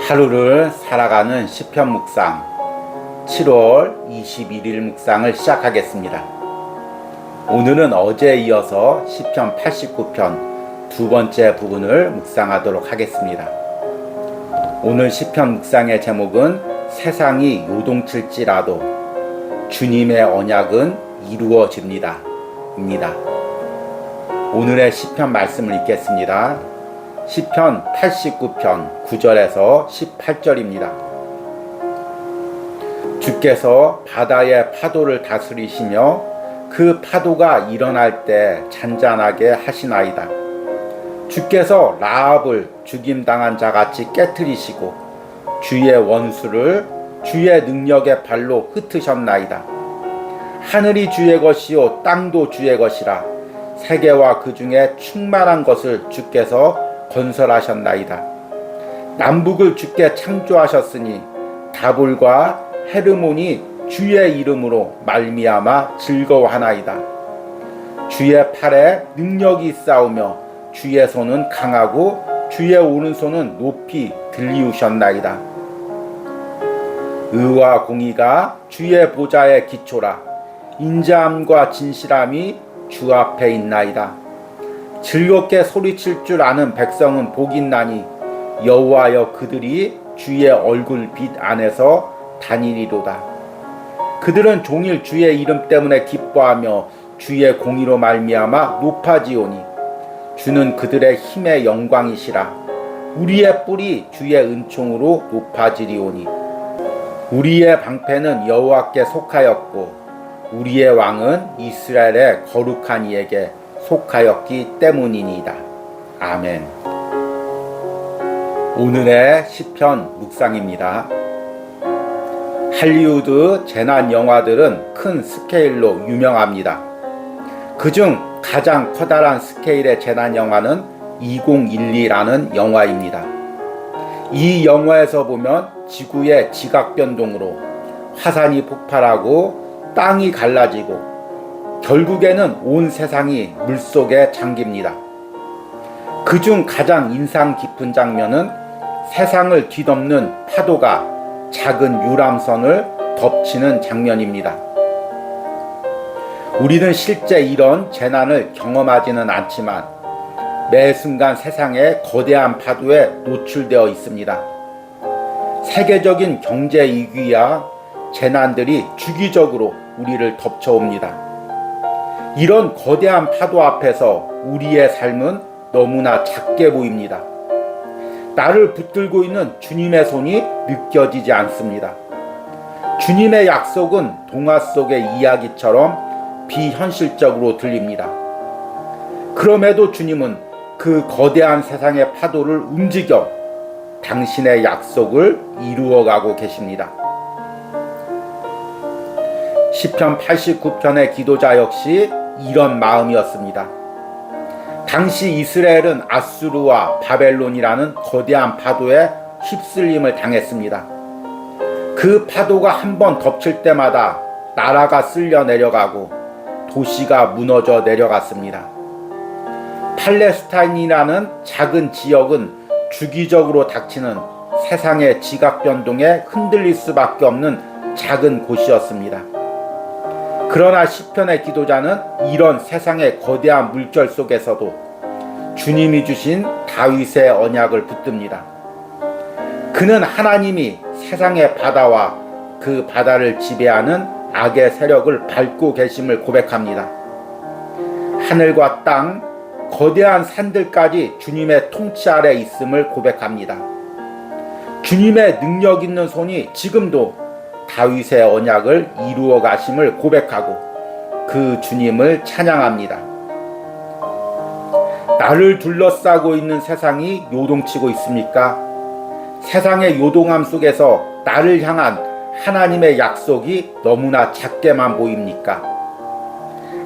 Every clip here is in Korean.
하루를 살아가는 시편 묵상 7월 21일 묵상을 시작하겠습니다. 오늘은 어제에 이어서 시편 89편 두 번째 부분을 묵상하도록 하겠습니다. 오늘 시편 묵상의 제목은 세상이 요동칠지라도 주님의 언약은 이루어집니다 입니다. 오늘의 시편 말씀을 읽겠습니다. 시편 89편 9절에서 18절입니다. 주께서 바다의 파도를 다스리시며 그 파도가 일어날 때 잔잔하게 하시나이다. 주께서 라합을 죽임당한 자같이 깨트리시고 주의 원수를 주의 능력의 발로 흩으셨나이다. 하늘이 주의 것이요 땅도 주의 것이라. 세계와 그 중에 충만한 것을 주께서 건설하셨나이다. 남북을 주께 창조하셨으니 다볼과 헤르몬이 주의 이름으로 말미암아 즐거워하나이다. 주의 팔에 능력이 있사오며 주의 손은 강하고 주의 오른손은 높이 들리우셨나이다. 의와 공의가 주의 보좌의 기초라. 인자함과 진실함이 주 앞에 있나이다. 즐겁게 소리칠 줄 아는 백성은 복있나니 여호와여 그들이 주의 얼굴빛 안에서 다니리로다. 그들은 종일 주의 이름 때문에 기뻐하며 주의 공의로 말미암아 높아지오니 주는 그들의 힘의 영광이시라. 우리의 뿔이 주의 은총으로 높아지리오니 우리의 방패는 여호와께 속하였고 우리의 왕은 이스라엘의 거룩한 이에게 속하였기 때문이니이다. 아멘. 오늘의 시편 묵상입니다. 할리우드 재난 영화들은 큰 스케일로 유명합니다. 그중 가장 커다란 스케일의 재난 영화는 2012라는 영화입니다. 이 영화에서 보면 지구의 지각 변동으로 화산이 폭발하고 땅이 갈라지고 결국에는 온 세상이 물속에 잠깁니다. 그중 가장 인상 깊은 장면은 세상을 뒤덮는 파도가 작은 유람선을 덮치는 장면입니다. 우리는 실제 이런 재난을 경험하지는 않지만 매 순간 세상의 거대한 파도에 노출되어 있습니다. 세계적인 경제 위기와 재난들이 주기적으로 우리를 덮쳐옵니다. 이런 거대한 파도 앞에서 우리의 삶은 너무나 작게 보입니다. 나를 붙들고 있는 주님의 손이 느껴지지 않습니다. 주님의 약속은 동화 속의 이야기처럼 비현실적으로 들립니다. 그럼에도 주님은 그 거대한 세상의 파도를 움직여 당신의 약속을 이루어가고 계십니다. 시편 89편의 기도자 역시 이런 마음이었습니다. 당시 이스라엘은 아수르와 바벨론이라는 거대한 파도에 휩쓸림을 당했습니다. 그 파도가 한번 덮칠 때마다 나라가 쓸려 내려가고 도시가 무너져 내려갔습니다. 팔레스타인이라는 작은 지역은 주기적으로 닥치는 세상의 지각 변동에 흔들릴 수밖에 없는 작은 곳이었습니다. 그러나 시편의 기도자는 이런 세상의 거대한 물결 속에서도 주님이 주신 다윗의 언약을 붙듭니다. 그는 하나님이 세상의 바다와 그 바다를 지배하는 악의 세력을 밟고 계심을 고백합니다. 하늘과 땅, 거대한 산들까지 주님의 통치 아래 있음을 고백합니다. 주님의 능력 있는 손이 지금도 다윗의 언약을 이루어 가심을 고백하고 그 주님을 찬양합니다. 나를 둘러싸고 있는 세상이 요동치고 있습니까? 세상의 요동함 속에서 나를 향한 하나님의 약속이 너무나 작게만 보입니까?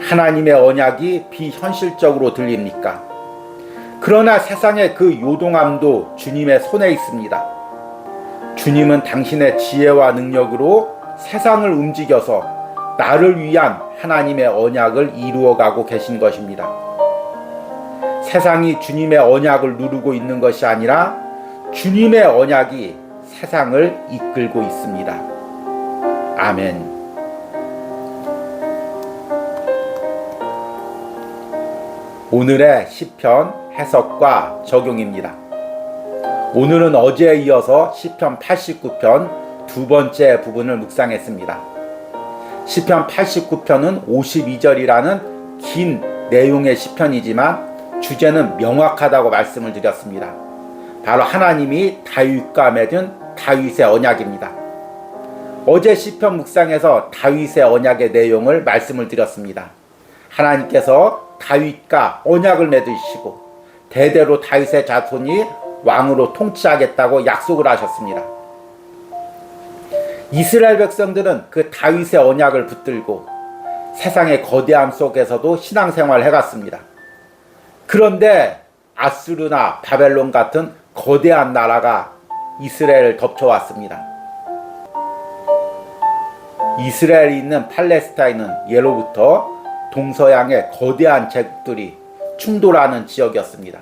하나님의 언약이 비현실적으로 들립니까? 그러나 세상의 그 요동함도 주님의 손에 있습니다. 주님은 당신의 지혜와 능력으로 세상을 움직여서 나를 위한 하나님의 언약을 이루어가고 계신 것입니다. 세상이 주님의 언약을 누르고 있는 것이 아니라 주님의 언약이 세상을 이끌고 있습니다. 아멘. 오늘의 시편 해석과 적용입니다. 오늘은 어제에 이어서 시편 89편 두 번째 부분을 묵상했습니다. 시편 89편은 52절이라는 긴 내용의 시편이지만 주제는 명확하다고 말씀을 드렸습니다. 바로 하나님이 다윗과 맺은 다윗의 언약입니다. 어제 시편 묵상에서 다윗의 언약의 내용을 말씀을 드렸습니다. 하나님께서 다윗과 언약을 맺으시고 대대로 다윗의 자손이 왕으로 통치하겠다고 약속을 하셨습니다. 이스라엘 백성들은 그 다윗의 언약을 붙들고 세상의 거대함 속에서도 신앙생활을 해갔습니다. 그런데 아수르나 바벨론 같은 거대한 나라가 이스라엘을 덮쳐왔습니다. 이스라엘이 있는 팔레스타인은 예로부터 동서양의 거대한 제국들이 충돌하는 지역이었습니다.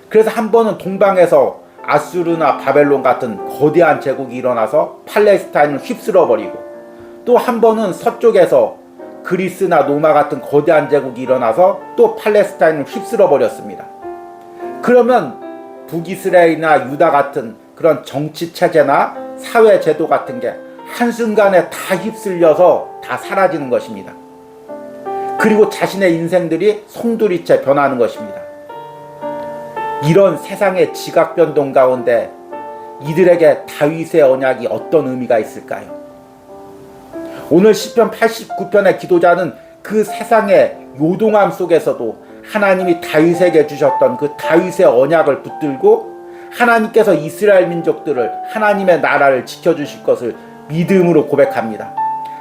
그래서 한 번은 동방에서 아수르나 바벨론 같은 거대한 제국이 일어나서 팔레스타인을 휩쓸어버리고, 또 한 번은 서쪽에서 그리스나 로마 같은 거대한 제국이 일어나서 또 팔레스타인을 휩쓸어버렸습니다. 그러면 북이스라엘이나 유다 같은 그런 정치체제나 사회제도 같은 게 한순간에 다 휩쓸려서 다 사라지는 것입니다. 그리고 자신의 인생들이 송두리째 변하는 것입니다. 이런 세상의 지각 변동 가운데 이들에게 다윗의 언약이 어떤 의미가 있을까요? 오늘 시편 89편의 기도자는 그 세상의 요동함 속에서도 하나님이 다윗에게 주셨던 그 다윗의 언약을 붙들고 하나님께서 이스라엘 민족들을, 하나님의 나라를 지켜주실 것을 믿음으로 고백합니다.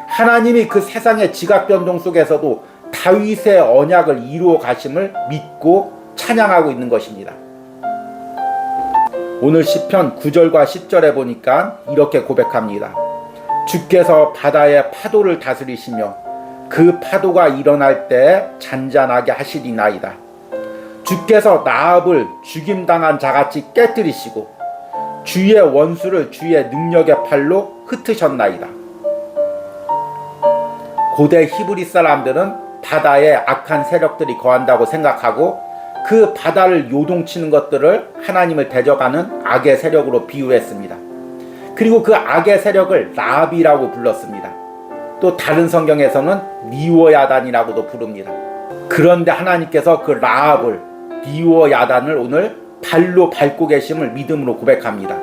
하나님이 그 세상의 지각 변동 속에서도 다윗의 언약을 이루어 가심을 믿고 찬양하고 있는 것입니다. 오늘 시편 9절과 10절에 보니까 이렇게 고백합니다. 주께서 바다의 파도를 다스리시며 그 파도가 일어날 때 잔잔하게 하시리나이다. 주께서 라합을 죽임당한 자같이 깨뜨리시고 주의 원수를 주의 능력의 팔로 흩으셨나이다. 고대 히브리 사람들은 바다에 악한 세력들이 거한다고 생각하고 그 바다를 요동치는 것들을 하나님을 대적하는 악의 세력으로 비유했습니다. 그리고 그 악의 세력을 라합이라고 불렀습니다. 또 다른 성경에서는 리워야단이라고도 부릅니다. 그런데 하나님께서 그 라합을, 리워야단을 오늘 발로 밟고 계심을 믿음으로 고백합니다.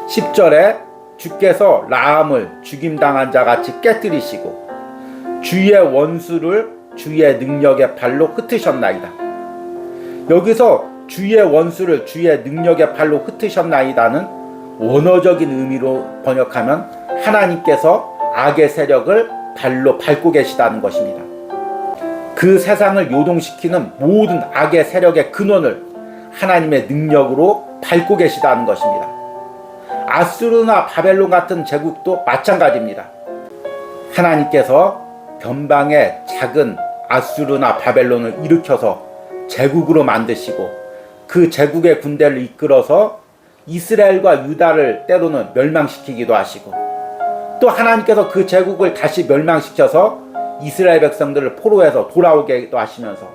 10절에 주께서 라합을 죽임당한 자같이 깨뜨리시고 주의 원수를 주의 능력의 발로 흩으셨나이다. 여기서 주의 원수를 주의 능력의 발로 흩으셨나이다는 원어적인 의미로 번역하면 하나님께서 악의 세력을 발로 밟고 계시다는 것입니다. 그 세상을 요동시키는 모든 악의 세력의 근원을 하나님의 능력으로 밟고 계시다는 것입니다. 아수르나 바벨론 같은 제국도 마찬가지입니다. 하나님께서 변방의 작은 아수르나 바벨론을 일으켜서 제국으로 만드시고 그 제국의 군대를 이끌어서 이스라엘과 유다를 때로는 멸망시키기도 하시고, 또 하나님께서 그 제국을 다시 멸망시켜서 이스라엘 백성들을 포로해서 돌아오게도 하시면서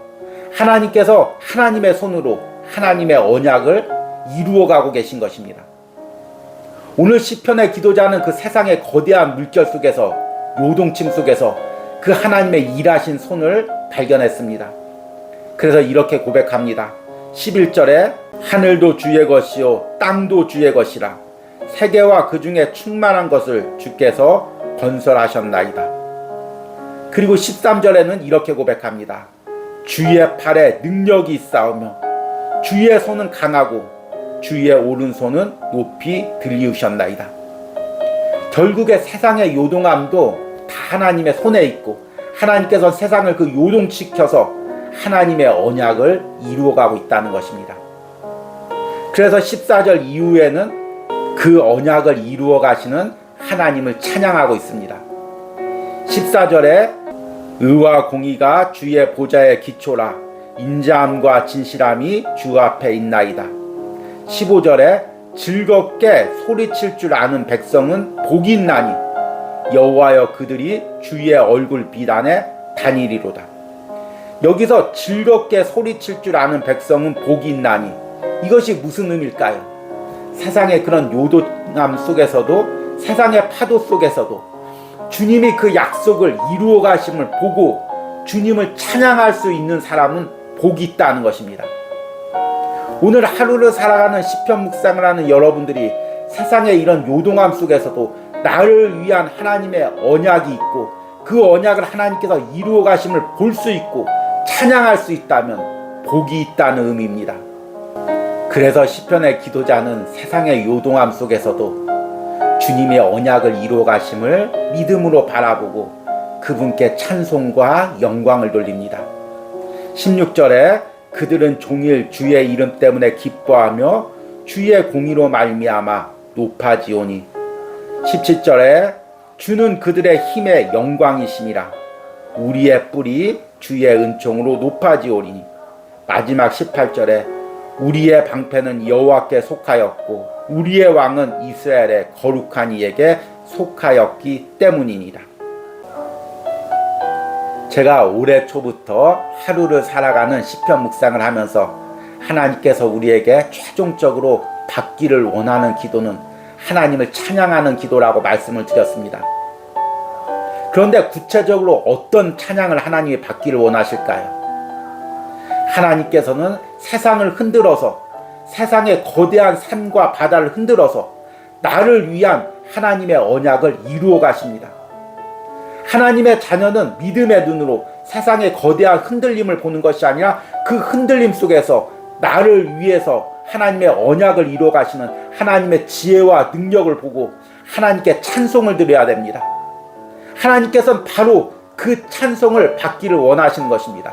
하나님께서 하나님의 손으로 하나님의 언약을 이루어가고 계신 것입니다. 오늘 시편의 기도자는 그 세상의 거대한 물결 속에서, 요동침 속에서 그 하나님의 일하신 손을 발견했습니다. 그래서 이렇게 고백합니다. 11절에 하늘도 주의 것이요 땅도 주의 것이라 세계와 그 중에 충만한 것을 주께서 건설하셨나이다. 그리고 13절에는 이렇게 고백합니다. 주의 팔에 능력이 있사오며 주의 손은 강하고 주의 오른손은 높이 들이우셨나이다. 결국에 세상의 요동함도 다 하나님의 손에 있고 하나님께서 세상을 그 요동시켜서 하나님의 언약을 이루어가고 있다는 것입니다. 그래서 14절 이후에는 그 언약을 이루어 가시는 하나님을 찬양하고 있습니다. 14절에 의와 공의가 주의 보좌의 기초라 인자함과 진실함이 주 앞에 있나이다. 15절에 즐겁게 소리칠 줄 아는 백성은 복이 있나니 여호와여 그들이 주의 얼굴 비단에 다니리로다. 여기서 즐겁게 소리칠 줄 아는 백성은 복이 있나니 이것이 무슨 의미일까요? 세상의 그런 요동함 속에서도, 세상의 파도 속에서도 주님이 그 약속을 이루어 가심을 보고 주님을 찬양할 수 있는 사람은 복이 있다는 것입니다. 오늘 하루를 살아가는 시편 묵상을 하는 여러분들이 세상의 이런 요동함 속에서도 나를 위한 하나님의 언약이 있고 그 언약을 하나님께서 이루어 가심을 볼 수 있고 찬양할 수 있다면 복이 있다는 의미입니다. 그래서 시편의 기도자는 세상의 요동함 속에서도 주님의 언약을 이루어 가심을 믿음으로 바라보고 그분께 찬송과 영광을 돌립니다. 16절에 그들은 종일 주의 이름 때문에 기뻐하며 주의 공의로 말미암아 높아지오니 17절에 주는 그들의 힘의 영광이심이라 우리의 뿔이 주의 은총으로 높아지오리니 마지막 18절에 우리의 방패는 여호와께 속하였고 우리의 왕은 이스라엘의 거룩한 이에게 속하였기 때문이니라. 제가 올해 초부터 하루를 살아가는 시편 묵상을 하면서 하나님께서 우리에게 최종적으로 받기를 원하는 기도는 하나님을 찬양하는 기도라고 말씀을 드렸습니다. 그런데 구체적으로 어떤 찬양을 하나님이 받기를 원하실까요? 하나님께서는 세상을 흔들어서, 세상의 거대한 산과 바다를 흔들어서 나를 위한 하나님의 언약을 이루어 가십니다. 하나님의 자녀는 믿음의 눈으로 세상의 거대한 흔들림을 보는 것이 아니라 그 흔들림 속에서 나를 위해서 하나님의 언약을 이루어 가시는 하나님의 지혜와 능력을 보고 하나님께 찬송을 드려야 됩니다. 하나님께서는 바로 그 찬송을 받기를 원하시는 것입니다.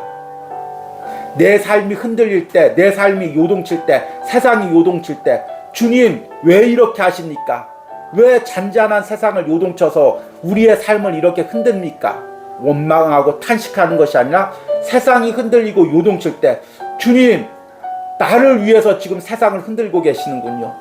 내 삶이 흔들릴 때, 내 삶이 요동칠 때, 세상이 요동칠 때 주님 왜 이렇게 하십니까? 왜 잔잔한 세상을 요동쳐서 우리의 삶을 이렇게 흔듭니까? 원망하고 탄식하는 것이 아니라 세상이 흔들리고 요동칠 때 주님 나를 위해서 지금 세상을 흔들고 계시는군요.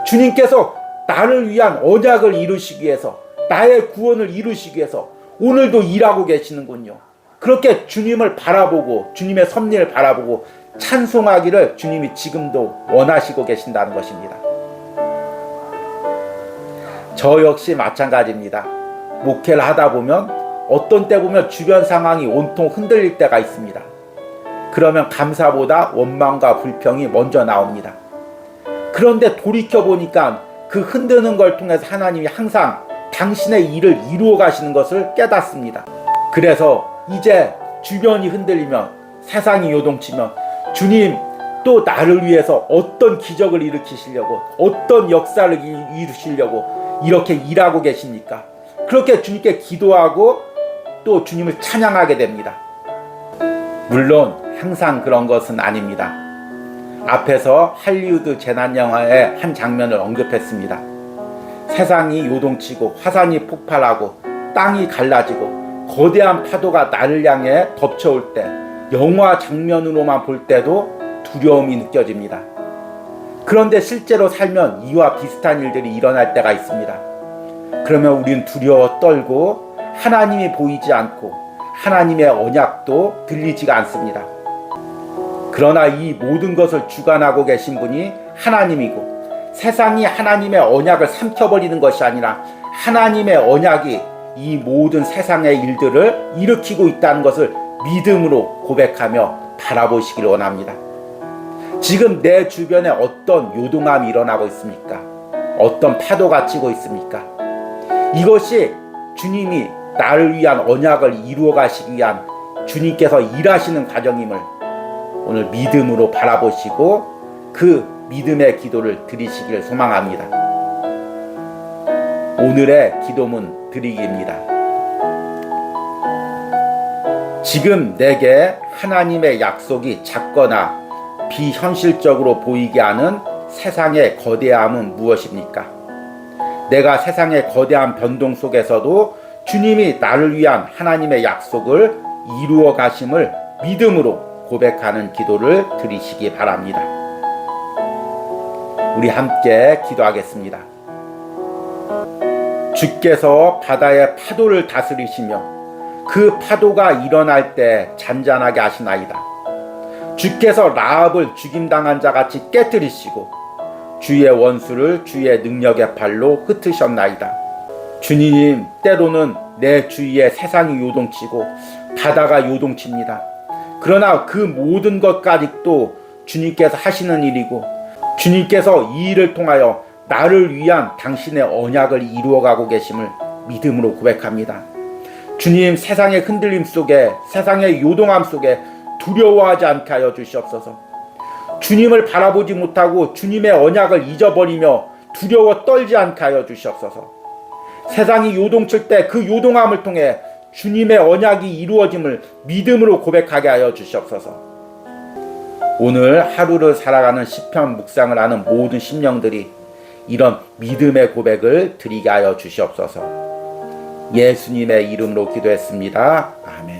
주님께서 나를 위한 언약을 이루시기 위해서, 나의 구원을 이루시기 위해서 오늘도 일하고 계시는군요. 그렇게 주님을 바라보고 주님의 섭리를 바라보고 찬송하기를 주님이 지금도 원하시고 계신다는 것입니다. 저 역시 마찬가지입니다. 목회를 하다 보면 어떤 때 보면 주변 상황이 온통 흔들릴 때가 있습니다. 그러면 감사보다 원망과 불평이 먼저 나옵니다. 그런데 돌이켜보니까 그 흔드는 걸 통해서 하나님이 항상 당신의 일을 이루어 가시는 것을 깨닫습니다. 그래서 이제 주변이 흔들리면, 세상이 요동치면 주님 또 나를 위해서 어떤 기적을 일으키시려고, 어떤 역사를 이루시려고 이렇게 일하고 계십니까? 그렇게 주님께 기도하고 또 주님을 찬양하게 됩니다. 물론 항상 그런 것은 아닙니다. 앞에서 할리우드 재난영화의 한 장면을 언급했습니다. 세상이 요동치고 화산이 폭발하고 땅이 갈라지고 거대한 파도가 나를 향해 덮쳐올 때 영화 장면으로만 볼 때도 두려움이 느껴집니다. 그런데 실제로 살면 이와 비슷한 일들이 일어날 때가 있습니다. 그러면 우리는 두려워 떨고 하나님이 보이지 않고 하나님의 언약도 들리지가 않습니다. 그러나 이 모든 것을 주관하고 계신 분이 하나님이고 세상이 하나님의 언약을 삼켜버리는 것이 아니라 하나님의 언약이 이 모든 세상의 일들을 일으키고 있다는 것을 믿음으로 고백하며 바라보시기를 원합니다. 지금 내 주변에 어떤 요동함이 일어나고 있습니까? 어떤 파도가 치고 있습니까? 이것이 주님이 나를 위한 언약을 이루어 가시기 위한 주님께서 일하시는 과정임을 오늘 믿음으로 바라보시고 그 믿음의 기도를 드리시기를 소망합니다. 오늘의 기도문 드리기입니다. 지금 내게 하나님의 약속이 작거나 비현실적으로 보이게 하는 세상의 거대함은 무엇입니까? 내가 세상의 거대한 변동 속에서도 주님이 나를 위한 하나님의 약속을 이루어 가심을 믿음으로 고백하는 기도를 드리시기 바랍니다. 우리 함께 기도하겠습니다. 주께서 바다의 파도를 다스리시며 그 파도가 일어날 때 잔잔하게 하시나이다. 주께서 라합을 죽임당한 자같이 깨뜨리시고 주의 원수를 주의 능력의 발로 흩으셨나이다. 주님, 때로는 내 주위에 세상이 요동치고 바다가 요동칩니다. 그러나 그 모든 것까지도 주님께서 하시는 일이고 주님께서 이 일을 통하여 나를 위한 당신의 언약을 이루어가고 계심을 믿음으로 고백합니다. 주님, 세상의 흔들림 속에, 세상의 요동함 속에 두려워하지 않게 하여 주시옵소서. 주님을 바라보지 못하고 주님의 언약을 잊어버리며 두려워 떨지 않게 하여 주시옵소서. 세상이 요동칠 때 그 요동함을 통해 주님의 언약이 이루어짐을 믿음으로 고백하게 하여 주시옵소서. 오늘 하루를 살아가는 시편 묵상을 하는 모든 심령들이 이런 믿음의 고백을 드리게 하여 주시옵소서. 예수님의 이름으로 기도했습니다. 아멘.